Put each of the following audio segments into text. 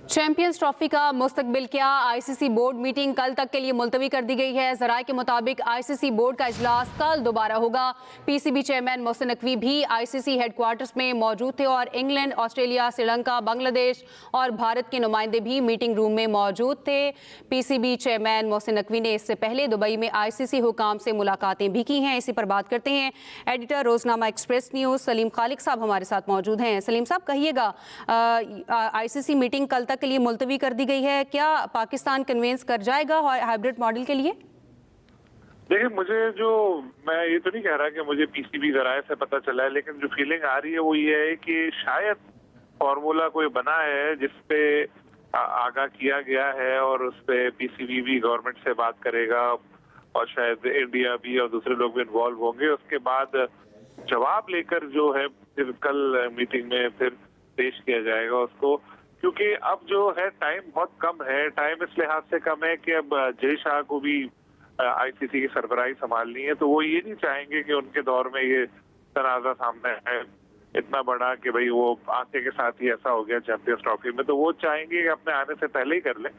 Champions trophy का मुस्तकबिल क्या? आईसीसी बोर्ड मीटिंग कल तक के लिए मुलतवी कर दी गई है। जराये के मुताबिक आईसीसी बोर्ड का इजलास कल दोबारा होगा। पीसीबी चेयरमैन मोहसिन नकवी भी आईसीसी हेडक्वार्टर्स में मौजूद थे और इंग्लैंड, ऑस्ट्रेलिया, श्रीलंका, बांग्लादेश और भारत के नुमाइंदे भी मीटिंग रूम में मौजूद थे। पीसीबी चेयरमैन मोहसिन नकवी ने इससे पहले दुबई में आईसीसी हुकाम से मुलाकातें भी की हैं। इसी पर बात करते हैं। एडिटर रोजनामा एक्सप्रेस न्यूज़ सलीम खालिक साहब हमारे साथ मौजूद हैं। सलीम साहब, कहिएगा, आईसीसी मीटिंग कल तक के लिए मुलतवी कर दी गई है, क्या पाकिस्तान कन्वेंस कर जाएगा हाइब्रिड मॉडल के लिए? देखिए, मैं ये तो नहीं कह रहा कि मुझे पीसीबी जराये से पता चला है, लेकिन जो फीलिंग आ रही है वो ये है कि शायद फॉर्मूला कोई बना है जिसपे आगाह किया गया है और उस पे पीसीबी भी गवर्नमेंट से बात करेगा और शायद इंडिया भी और दूसरे लोग भी इन्वॉल्व होंगे। उसके बाद जवाब लेकर जो है फिर कल मीटिंग में फिर पेश किया जाएगा उसको, क्योंकि अब जो है टाइम बहुत कम है। टाइम इस लिहाज से कम है कि अब जय शाह को भी आईसीसी की सरबराही संभालनी है, तो वो ये नहीं चाहेंगे कि उनके दौर में ये तनाजा सामने है इतना बड़ा कि भाई वो आते के साथ ही ऐसा हो गया चैंपियंस ट्रॉफी में, तो वो चाहेंगे कि अपने आने से पहले ही कर लें।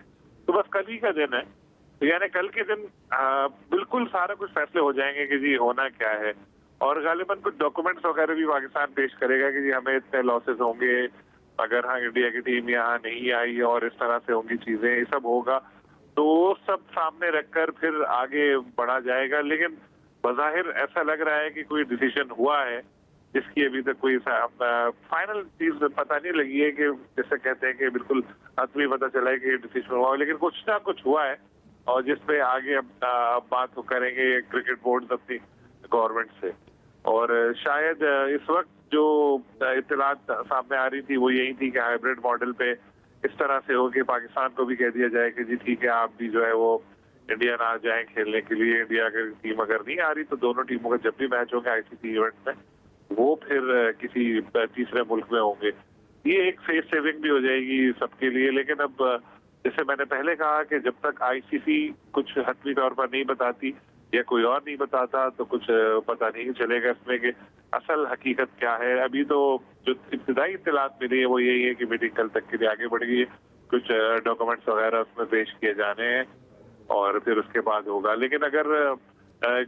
तो बस कल ही का दिन है, तो यानी कल के दिन बिल्कुल सारा कुछ फैसले हो जाएंगे कि जी होना क्या है, और गालिबन कुछ डॉक्यूमेंट्स वगैरह भी पाकिस्तान पेश करेगा कि जी हमें इतने लॉसेस होंगे अगर हाँ इंडिया की टीम यहाँ नहीं आई और इस तरह से होंगी चीजें, ये सब होगा, तो वो सब सामने रखकर फिर आगे बढ़ा जाएगा। लेकिन बज़ाहिर ऐसा लग रहा है कि कोई डिसीजन हुआ है जिसकी अभी तक कोई फाइनल चीज पता नहीं लगी है, कि जैसे कहते हैं कि बिल्कुल हतमी पता चला है कि डिसीजन हुआ, लेकिन कुछ ना कुछ हुआ है और जिसपे आगे अब बात करेंगे क्रिकेट बोर्ड अपनी गवर्नमेंट से। और शायद इस वक्त जो इत्तलात सामने आ रही थी वो यही थी कि हाइब्रिड मॉडल पे इस तरह से हो कि पाकिस्तान को भी कह दिया जाए कि जी ठीक है, आप भी जो है वो इंडिया ना जाए खेलने के लिए। इंडिया की टीम अगर नहीं आ रही तो दोनों टीमों का जब भी मैच होंगे आईसीसी इवेंट में वो फिर किसी तीसरे मुल्क में होंगे। ये एक फेस सेविंग भी हो जाएगी सबके लिए। लेकिन अब जैसे मैंने पहले कहा कि जब तक आईसीसी कुछ हतमी तौर पर नहीं बताती या कोई और नहीं बताता तो कुछ पता नहीं चलेगा इसमें कि असल हकीकत क्या है। अभी तो जो इब्तिदाई इत्तलात मिली है वो यही है कि मीटिंग कल तक के लिए आगे बढ़ गई है, कुछ डॉक्यूमेंट्स वगैरह उसमें पेश किए जाने हैं और फिर उसके बाद होगा। लेकिन अगर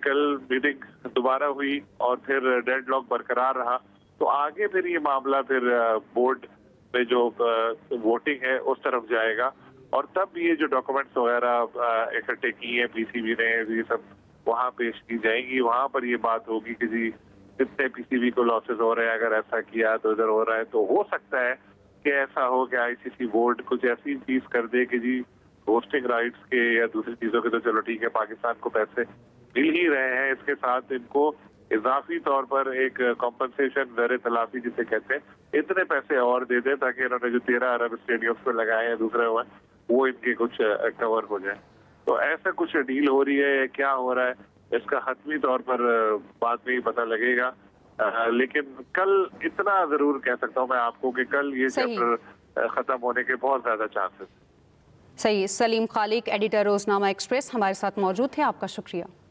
कल मीटिंग दोबारा हुई और फिर डेडलॉक बरकरार रहा तो आगे फिर ये मामला फिर बोर्ड में जो वोटिंग है उस तरफ जाएगा और तब ये जो डॉक्यूमेंट्स वगैरह इकट्ठे किए हैं पीसीबी ने ये सब वहाँ पेश की जाएंगी। वहाँ पर ये बात होगी कि जी कितने पीसीबी को लॉसेस हो रहे हैं, अगर ऐसा किया तो इधर हो रहा है। तो हो सकता है कि ऐसा हो कि आईसीसी बोर्ड कुछ ऐसी चीज कर दे कि जी होस्टिंग राइट्स के या दूसरी चीजों के तो चलो ठीक है, पाकिस्तान को पैसे मिल ही रहे हैं, इसके साथ इनको इजाफी तौर पर एक कॉम्पनसेशन ज़र तलाफी जिसे कहते हैं इतने पैसे और दे दें ताकि इन्होंने जो 13 अरब स्टेडियम पे लगाए हैं दूसरे हुए वो इनके कुछ कवर हो जाए। तो ऐसा कुछ डील हो रही है, क्या हो रहा है इसका हतमी तौर पर बाद में ही पता लगेगा। लेकिन कल इतना जरूर कह सकता हूँ मैं आपको कि कल ये चैप्टर खत्म होने के बहुत ज्यादा चांसेस। सही। सलीम खालिक, एडिटर रोजनामा एक्सप्रेस हमारे साथ मौजूद थे, आपका शुक्रिया।